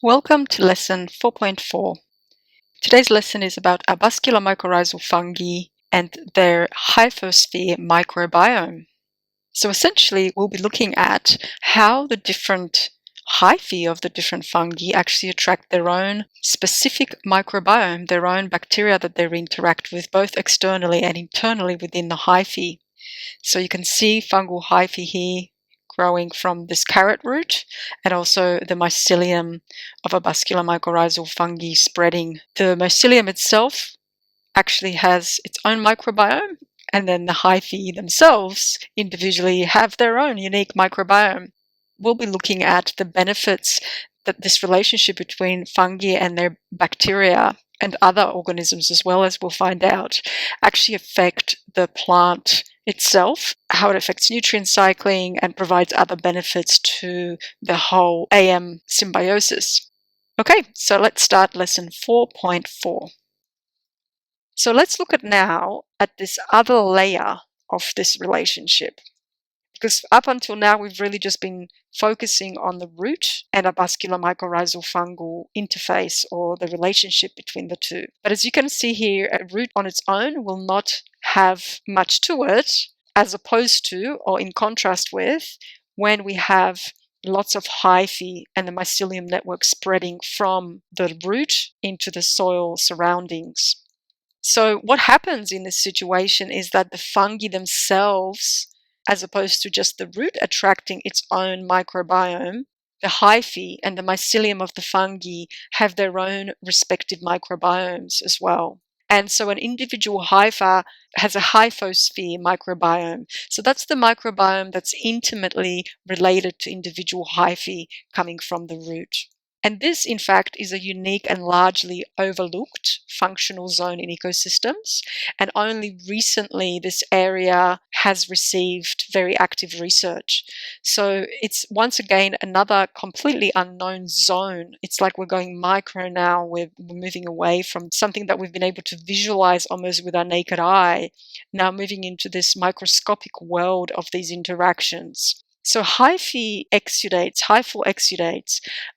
Welcome to lesson 4.4. Today's lesson is about arbuscular mycorrhizal fungi and their hyphosphere microbiome. So essentially, we'll be looking at how the different hyphae of the different fungi actually attract their own specific microbiome, their own bacteria that they interact with both externally and internally within the hyphae. So you can see fungal hyphae here growing from this carrot root, and also the mycelium of arbuscular mycorrhizal fungi spreading. The mycelium itself actually has its own microbiome, and then the hyphae themselves individually have their own unique microbiome. We'll be looking at the benefits that this relationship between fungi and their bacteria and other organisms, as well as we'll find out, actually affect the plant itself, how it affects nutrient cycling, and provides other benefits to the whole AM symbiosis. Okay, so let's start lesson 4.4. So let's look at now at this other layer of this relationship. Because up until now, we've really just been focusing on the root and arbuscular mycorrhizal fungal interface, or the relationship between the two. But as you can see here, a root on its own will not have much to it, as opposed to, or in contrast with, when we have lots of hyphae and the mycelium network spreading from the root into the soil surroundings. So what happens in this situation is that the fungi themselves, as opposed to just the root attracting its own microbiome, the hyphae and the mycelium of the fungi have their own respective microbiomes as well. And so an individual hypha has a hyphosphere microbiome. So that's the microbiome that's intimately related to individual hyphae coming from the root. And this, in fact, is a unique and largely overlooked functional zone in ecosystems. And only recently this area has received very active research. So it's once again another completely unknown zone. It's like we're going micro now. We're moving away from something that we've been able to visualize almost with our naked eye, now moving into this microscopic world of these interactions. So hyphal exudates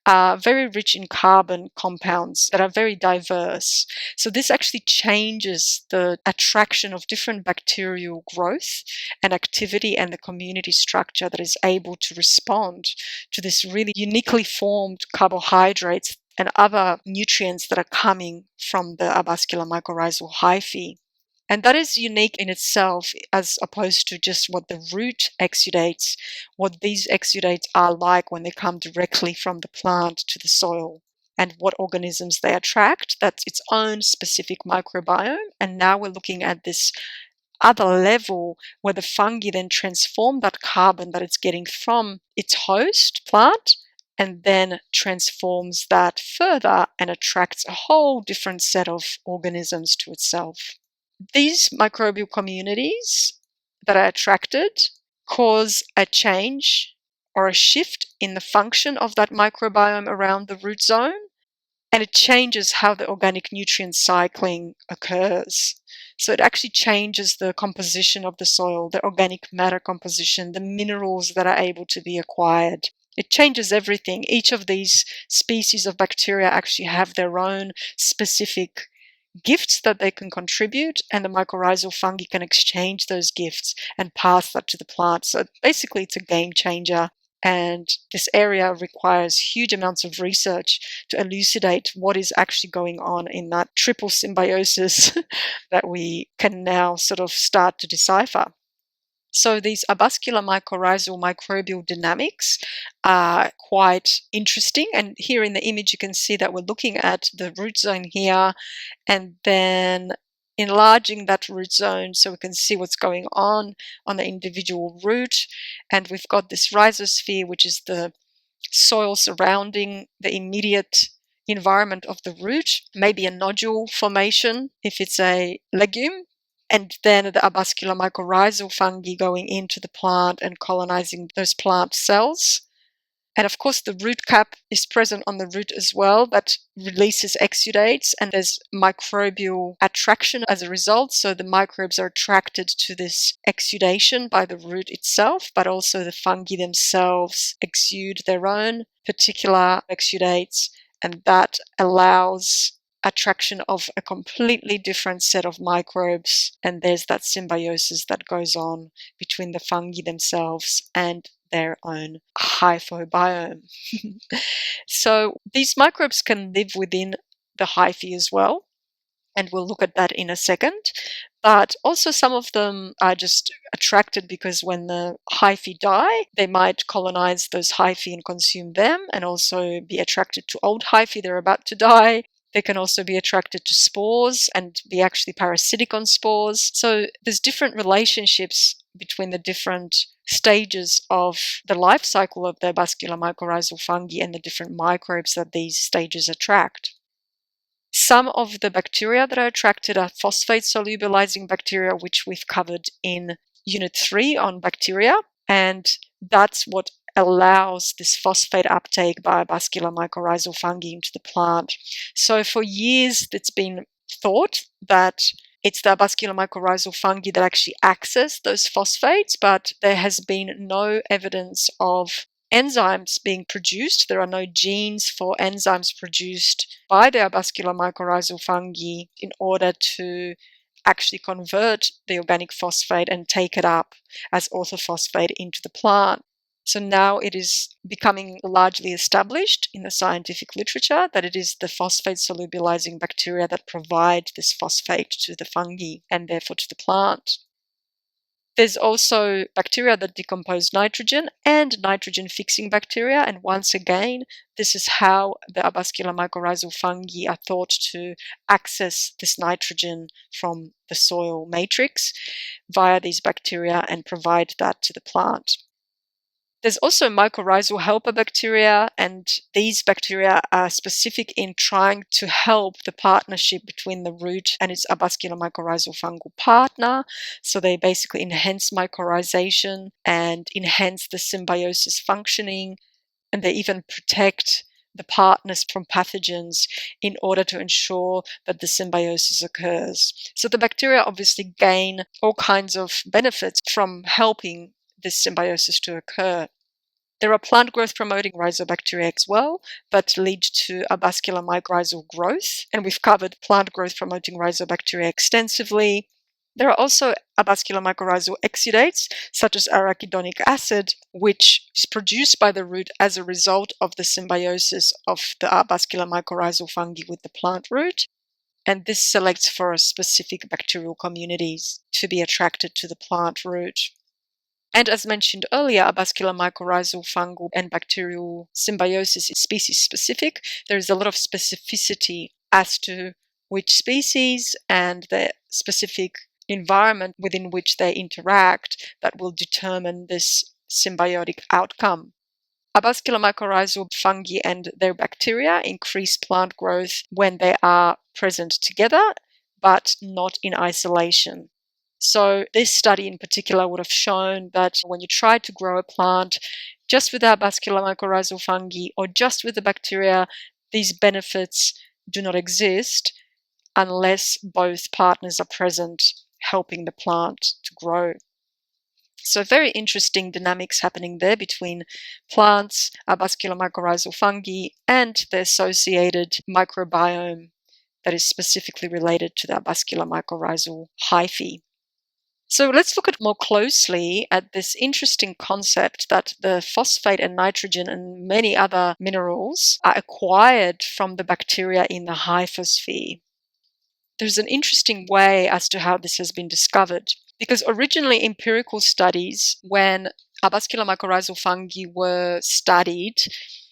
are very rich in carbon compounds that are very diverse. So this actually changes the attraction of different bacterial growth and activity and the community structure that is able to respond to this really uniquely formed carbohydrates and other nutrients that are coming from the arbuscular mycorrhizal hyphae. And that is unique in itself, as opposed to just what the root exudates, what these exudates are like when they come directly from the plant to the soil, and what organisms they attract. That's its own specific microbiome. And now we're looking at this other level where the fungi then transform that carbon that it's getting from its host plant, and then transforms that further and attracts a whole different set of organisms to itself. These microbial communities that are attracted cause a change or a shift in the function of that microbiome around the root zone, and it changes how the organic nutrient cycling occurs. So it actually changes the composition of the soil, the organic matter composition, the minerals that are able to be acquired. It changes everything. Each of these species of bacteria actually have their own specific gifts that they can contribute, and the mycorrhizal fungi can exchange those gifts and pass that to the plant. So basically it's a game changer, and this area requires huge amounts of research to elucidate what is actually going on in that triple symbiosis that we can now sort of start to decipher. So these arbuscular mycorrhizal microbial dynamics are quite interesting. And here in the image, you can see that we're looking at the root zone here, and then enlarging that root zone so we can see what's going on the individual root. And we've got this rhizosphere, which is the soil surrounding the immediate environment of the root, maybe a nodule formation if it's a legume, and then the arbuscular mycorrhizal fungi going into the plant and colonizing those plant cells. And of course, the root cap is present on the root as well, that releases exudates, and there's microbial attraction as a result. So the microbes are attracted to this exudation by the root itself, but also the fungi themselves exude their own particular exudates, and that allows attraction of a completely different set of microbes, and there's that symbiosis that goes on between the fungi themselves and their own hyphobiome. So these microbes can live within the hyphae as well, and we'll look at that in a second. But also some of them are just attracted because when the hyphae die, they might colonize those hyphae and consume them, and also be attracted to old hyphae that are about to die. They can also be attracted to spores and be actually parasitic on spores. So there's different relationships between the different stages of the life cycle of the arbuscular mycorrhizal fungi and the different microbes that these stages attract. Some of the bacteria that are attracted are phosphate solubilizing bacteria, which we've covered in Unit 3 on bacteria, and that's what allows this phosphate uptake by arbuscular mycorrhizal fungi into the plant. So for years, it's been thought that it's the arbuscular mycorrhizal fungi that actually access those phosphates, but there has been no evidence of enzymes being produced. There are no genes for enzymes produced by the arbuscular mycorrhizal fungi in order to actually convert the organic phosphate and take it up as orthophosphate into the plant. So now it is becoming largely established in the scientific literature that it is the phosphate solubilizing bacteria that provide this phosphate to the fungi and therefore to the plant. There's also bacteria that decompose nitrogen and nitrogen-fixing bacteria, and once again, this is how the arbuscular mycorrhizal fungi are thought to access this nitrogen from the soil matrix via these bacteria and provide that to the plant. There's also mycorrhizal helper bacteria, and these bacteria are specific in trying to help the partnership between the root and its arbuscular mycorrhizal fungal partner. So they basically enhance mycorrhization and enhance the symbiosis functioning, and they even protect the partners from pathogens in order to ensure that the symbiosis occurs. So the bacteria obviously gain all kinds of benefits from helping this symbiosis to occur. There are plant growth promoting rhizobacteria as well that lead to arbuscular mycorrhizal growth, and we've covered plant growth promoting rhizobacteria extensively. There are also arbuscular mycorrhizal exudates, such as arachidonic acid, which is produced by the root as a result of the symbiosis of the arbuscular mycorrhizal fungi with the plant root. And this selects for specific bacterial communities to be attracted to the plant root. And as mentioned earlier, arbuscular mycorrhizal fungal and bacterial symbiosis is species specific. There is a lot of specificity as to which species and the specific environment within which they interact that will determine this symbiotic outcome. Arbuscular mycorrhizal fungi and their bacteria increase plant growth when they are present together, but not in isolation. So this study in particular would have shown that when you try to grow a plant just with arbuscular mycorrhizal fungi or just with the bacteria, these benefits do not exist unless both partners are present helping the plant to grow. So very interesting dynamics happening there between plants, arbuscular mycorrhizal fungi, and the associated microbiome that is specifically related to the arbuscular mycorrhizal hyphae. So let's look at more closely at this interesting concept that the phosphate and nitrogen and many other minerals are acquired from the bacteria in the hyphosphere. There's an interesting way as to how this has been discovered, because originally empirical studies, when arbuscular mycorrhizal fungi were studied,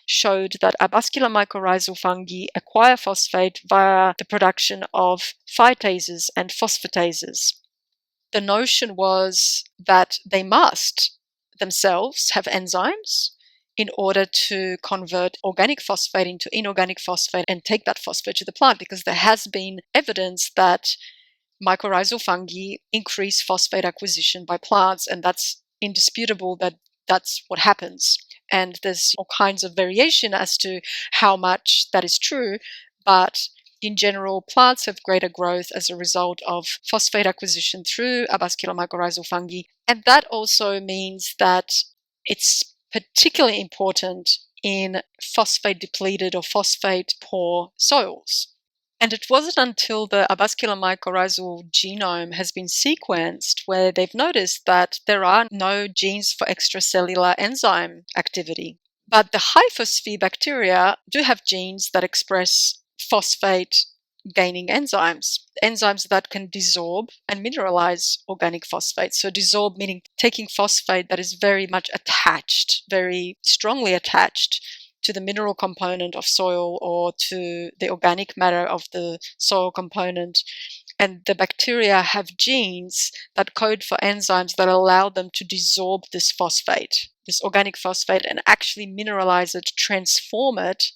showed that arbuscular mycorrhizal fungi acquire phosphate via the production of phytases and phosphatases. The notion was that they must themselves have enzymes in order to convert organic phosphate into inorganic phosphate and take that phosphate to the plant, because there has been evidence that mycorrhizal fungi increase phosphate acquisition by plants, and that's indisputable that that's what happens. And there's all kinds of variation as to how much that is true, but in general, plants have greater growth as a result of phosphate acquisition through arbuscular mycorrhizal fungi. And that also means that it's particularly important in phosphate depleted or phosphate poor soils. And it wasn't until the arbuscular mycorrhizal genome has been sequenced where they've noticed that there are no genes for extracellular enzyme activity. But the hyphosphere bacteria do have genes that express phosphate gaining enzymes that can desorb and mineralize organic phosphate. So desorb meaning taking phosphate that is very much attached, very strongly attached to the mineral component of soil or to the organic matter of the soil component. And the bacteria have genes that code for enzymes that allow them to desorb this phosphate, this organic phosphate, and actually mineralize it, transform it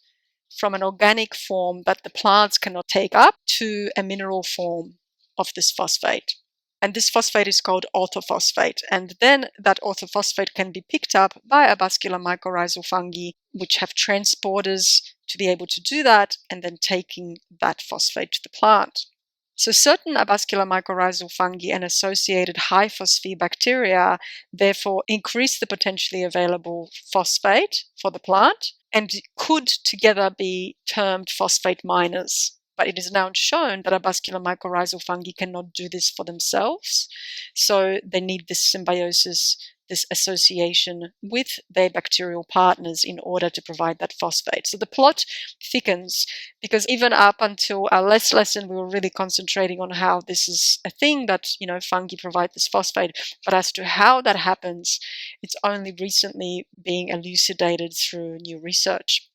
from an organic form that the plants cannot take up to a mineral form of this phosphate. And this phosphate is called orthophosphate. And then that orthophosphate can be picked up by arbuscular mycorrhizal fungi, which have transporters to be able to do that, and then taking that phosphate to the plant. So certain arbuscular mycorrhizal fungi and associated hyphosphere bacteria therefore increase the potentially available phosphate for the plant and could together be termed phosphate miners. But it is now shown that arbuscular mycorrhizal fungi cannot do this for themselves, so they need this symbiosis, this association with their bacterial partners in order to provide that phosphate. So the plot thickens because even up until our last lesson, we were really concentrating on how this is a thing that, fungi provide this phosphate. But as to how that happens, it's only recently being elucidated through new research.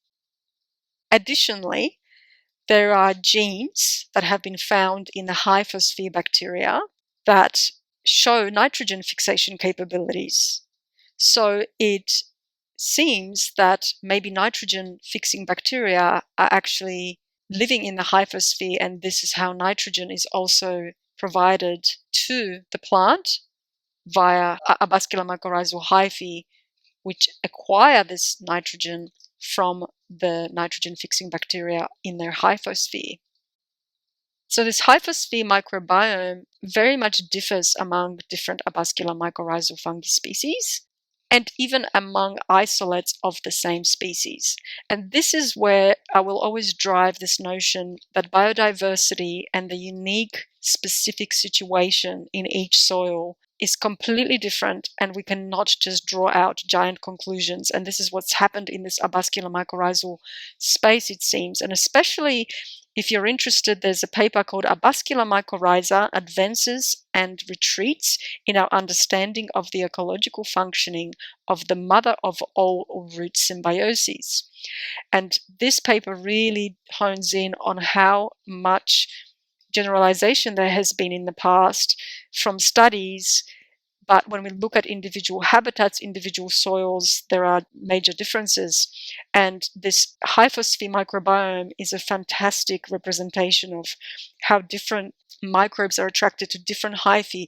Additionally, there are genes that have been found in the hyphosphere bacteria that show nitrogen fixation capabilities. So it seems that maybe nitrogen fixing bacteria are actually living in the hyphosphere, and this is how nitrogen is also provided to the plant via arbuscular mycorrhizal hyphae, which acquire this nitrogen from the nitrogen fixing bacteria in their hyphosphere. So this hyphosphere microbiome very much differs among different arbuscular mycorrhizal fungi species and even among isolates of the same species. And this is where I will always drive this notion that biodiversity and the unique specific situation in each soil is completely different, and we cannot just draw out giant conclusions. And this is what's happened in this arbuscular mycorrhizal space, it seems. And especially if you're interested, there's a paper called Arbuscular Mycorrhiza Advances and Retreats in Our Understanding of the Ecological Functioning of the Mother of All Root Symbioses. And this paper really hones in on how much generalization there has been in the past from studies. But when we look at individual habitats, individual soils, there are major differences. And this hyphosphere microbiome is a fantastic representation of how different microbes are attracted to different hyphae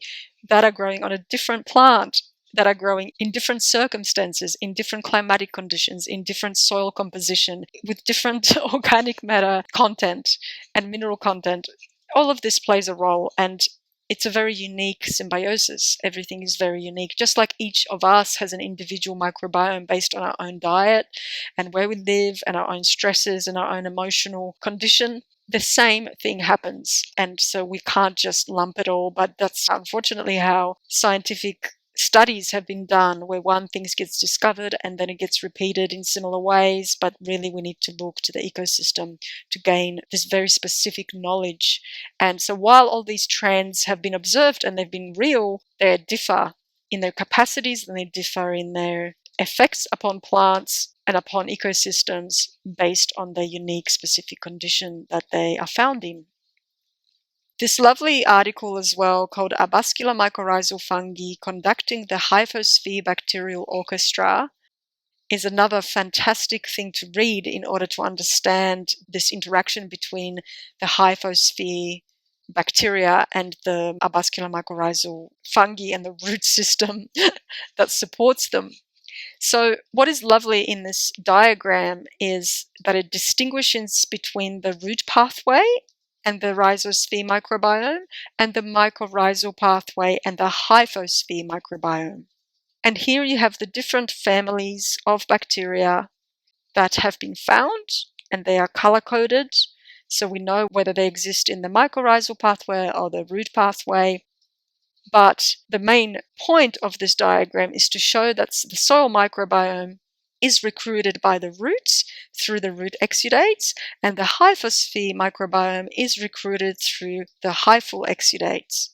that are growing on a different plant, that are growing in different circumstances, in different climatic conditions, in different soil composition, with different organic matter content and mineral content. All of this plays a role, and it's a very unique symbiosis. Everything is very unique. Just like each of us has an individual microbiome based on our own diet and where we live and our own stresses and our own emotional condition, the same thing happens. And so we can't just lump it all, but that's unfortunately how scientific studies have been done, where one thing gets discovered and then it gets repeated in similar ways. But really we need to look to the ecosystem to gain this very specific knowledge. And so while all these trends have been observed and they've been real, they differ in their capacities and they differ in their effects upon plants and upon ecosystems based on the unique specific condition that they are found in. This lovely article as well, called Arbuscular Mycorrhizal Fungi Conducting the Hyphosphere Bacterial Orchestra, is another fantastic thing to read in order to understand this interaction between the hyphosphere bacteria and the arbuscular mycorrhizal fungi and the root system that supports them. So what is lovely in this diagram is that it distinguishes between the root pathway and the rhizosphere microbiome, and the mycorrhizal pathway and the hyphosphere microbiome. And here you have the different families of bacteria that have been found, and they are color-coded, so we know whether they exist in the mycorrhizal pathway or the root pathway. But the main point of this diagram is to show that the soil microbiome is recruited by the roots through the root exudates, and the hyphosphere microbiome is recruited through the hyphal exudates.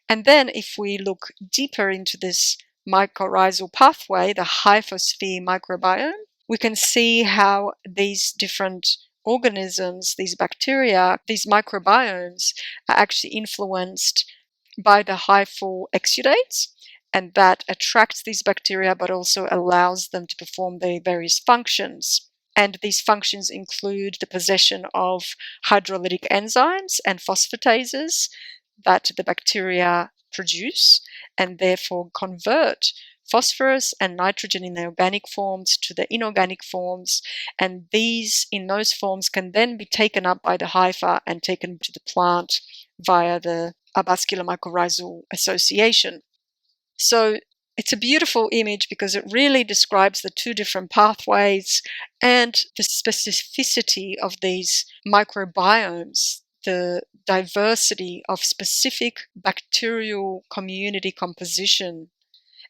And then if we look deeper into this mycorrhizal pathway, the hyphosphere microbiome, we can see how these different organisms, these bacteria, these microbiomes are actually influenced by the hyphal exudates, and that attracts these bacteria but also allows them to perform their various functions. And these functions include the possession of hydrolytic enzymes and phosphatases that the bacteria produce and therefore convert phosphorus and nitrogen in the organic forms to the inorganic forms, and these in those forms can then be taken up by the hypha and taken to the plant via the arbuscular mycorrhizal association. So it's a beautiful image because it really describes the two different pathways and the specificity of these microbiomes, the diversity of specific bacterial community composition.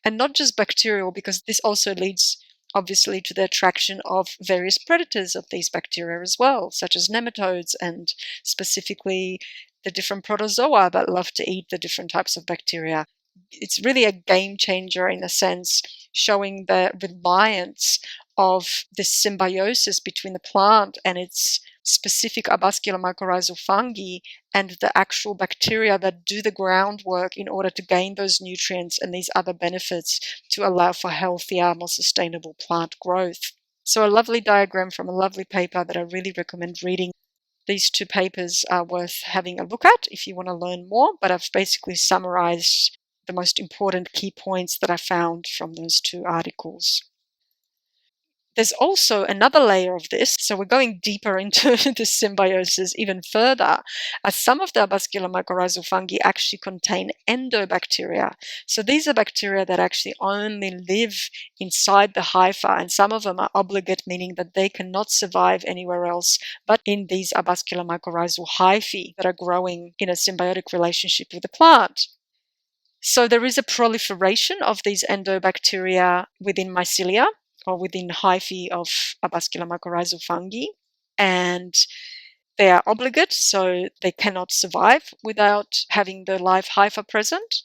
And not just bacterial, because this also leads obviously to the attraction of various predators of these bacteria as well, such as nematodes and specifically the different protozoa that love to eat the different types of bacteria. It's really a game changer in a sense, showing the reliance of this symbiosis between the plant and its specific arbuscular mycorrhizal fungi and the actual bacteria that do the groundwork in order to gain those nutrients and these other benefits to allow for healthier, more sustainable plant growth. So a lovely diagram from a lovely paper that I really recommend reading. These two papers are worth having a look at if you want to learn more, but I've basically summarized the most important key points that I found from those two articles. There's also another layer of this, so we're going deeper into this symbiosis even further, as some of the arbuscular mycorrhizal fungi actually contain endobacteria. So these are bacteria that actually only live inside the hypha, and some of them are obligate, meaning that they cannot survive anywhere else but in these arbuscular mycorrhizal hyphae that are growing in a symbiotic relationship with the plant. So there is a proliferation of these endobacteria within mycelia, or within hyphae of arbuscular mycorrhizal fungi, and they are obligate, so they cannot survive without having the live hypha present.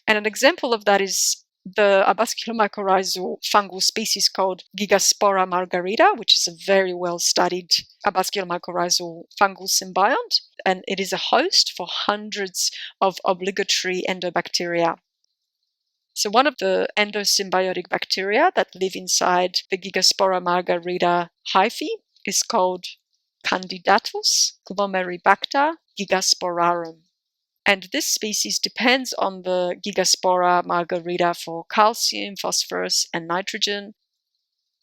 And an example of that is the arbuscular mycorrhizal fungal species called Gigaspora margarita, which is a very well-studied arbuscular mycorrhizal fungal symbiont, and it is a host for hundreds of obligatory endobacteria. So one of the endosymbiotic bacteria that live inside the Gigaspora margarita hyphae is called Candidatus glomeribacter gigasporarum. And this species depends on the Gigaspora margarita for calcium, phosphorus, and nitrogen.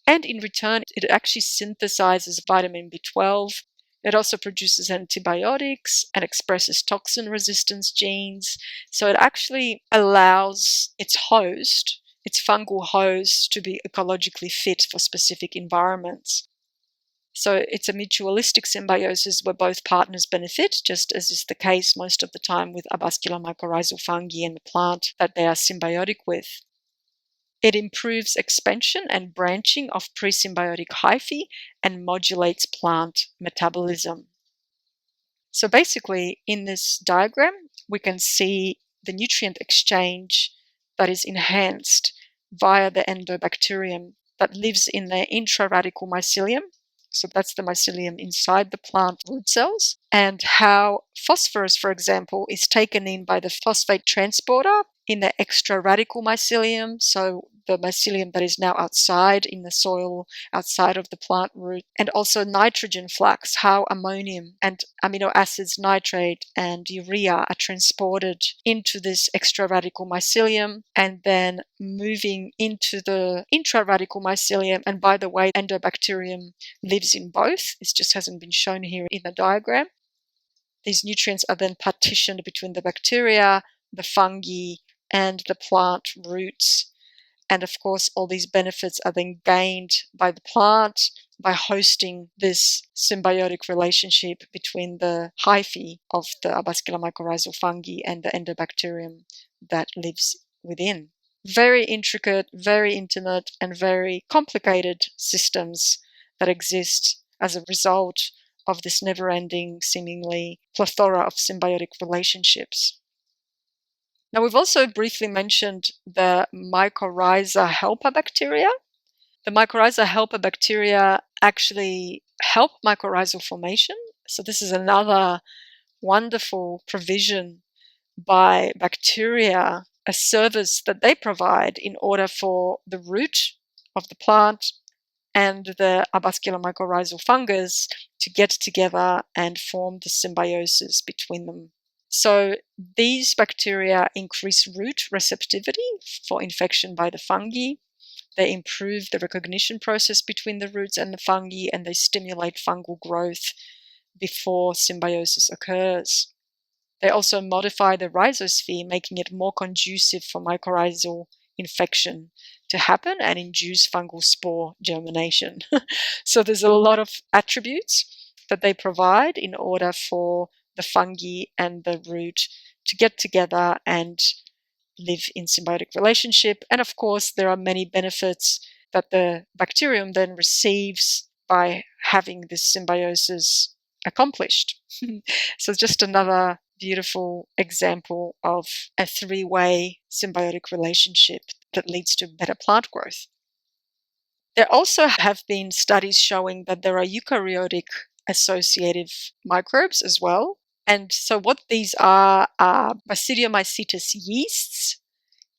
And in return, it actually synthesizes vitamin B12. It also produces antibiotics and expresses toxin resistance genes. So it actually allows its host, its fungal host, to be ecologically fit for specific environments. So it's a mutualistic symbiosis where both partners benefit, just as is the case most of the time with arbuscular mycorrhizal fungi and the plant that they are symbiotic with. It improves expansion and branching of presymbiotic hyphae and modulates plant metabolism. So basically, in this diagram, we can see the nutrient exchange that is enhanced via the endobacterium that lives in the intraradical mycelium. So that's the mycelium inside the plant root cells, and how phosphorus, for example, is taken in by the phosphate transporter in the extraradical mycelium, so the mycelium that is now outside in the soil, outside of the plant root, and also nitrogen flux, how ammonium and amino acids, nitrate and urea are transported into this extraradical mycelium and then moving into the intraradical mycelium. And by the way, endobacterium lives in both. This just hasn't been shown here in the diagram. These nutrients are then partitioned between the bacteria, the fungi, and the plant roots. And of course, all these benefits are then gained by the plant by hosting this symbiotic relationship between the hyphae of the arbuscular mycorrhizal fungi and the endobacterium that lives within. Very intricate, very intimate, and very complicated systems that exist as a result of this never-ending, seemingly plethora of symbiotic relationships. Now, we've also briefly mentioned the mycorrhiza helper bacteria. The mycorrhiza helper bacteria actually help mycorrhizal formation. So this is another wonderful provision by bacteria, a service that they provide in order for the root of the plant and the arbuscular mycorrhizal fungus to get together and form the symbiosis between them. So these bacteria increase root receptivity for infection by the fungi. They improve the recognition process between the roots and the fungi, and they stimulate fungal growth before symbiosis occurs. They also modify the rhizosphere, making it more conducive for mycorrhizal infection to happen and induce fungal spore germination. So there's a lot of attributes that they provide in order for the fungi and the root to get together and live in symbiotic relationship. And of course, there are many benefits that the bacterium then receives by having this symbiosis accomplished. So just another beautiful example of a three-way symbiotic relationship that leads to better plant growth. There also have been studies showing that there are eukaryotic associative microbes as well. And so what these are Basidiomycetes yeasts,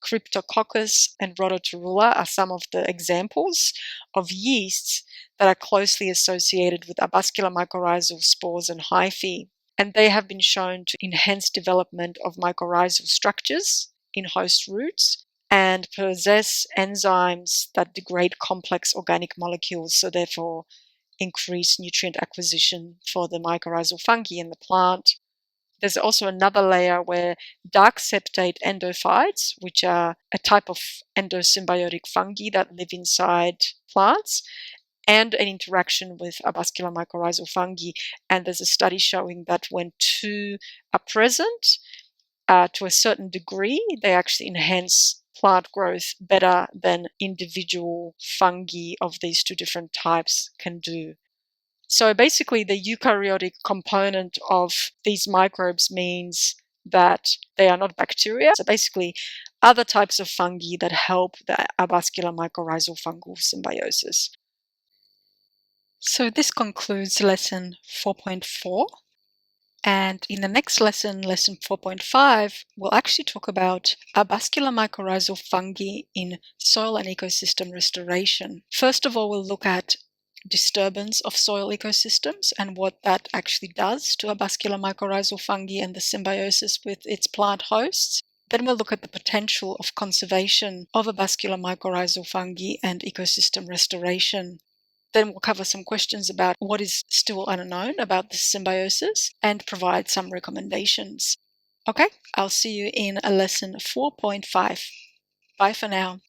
Cryptococcus, and Rhodotorula are some of the examples of yeasts that are closely associated with arbuscular mycorrhizal spores and hyphae. And they have been shown to enhance development of mycorrhizal structures in host roots and possess enzymes that degrade complex organic molecules, so therefore increase nutrient acquisition for the mycorrhizal fungi in the plant. There's also another layer where dark septate endophytes, which are a type of endosymbiotic fungi that live inside plants, and an interaction with arbuscular mycorrhizal fungi. And there's a study showing that when two are present to a certain degree, they actually enhance plant growth better than individual fungi of these two different types can do. So basically, the eukaryotic component of these microbes means that they are not bacteria. So basically, other types of fungi that help the arbuscular mycorrhizal fungal symbiosis. So this concludes lesson 4.4. And in the next lesson, lesson 4.5, we'll actually talk about arbuscular mycorrhizal fungi in soil and ecosystem restoration. First of all, we'll look at disturbance of soil ecosystems and what that actually does to arbuscular mycorrhizal fungi and the symbiosis with its plant hosts. Then we'll look at the potential of conservation of arbuscular mycorrhizal fungi and ecosystem restoration. Then we'll cover some questions about what is still unknown about this symbiosis and provide some recommendations. Okay, I'll see you in lesson 4.5. Bye for now.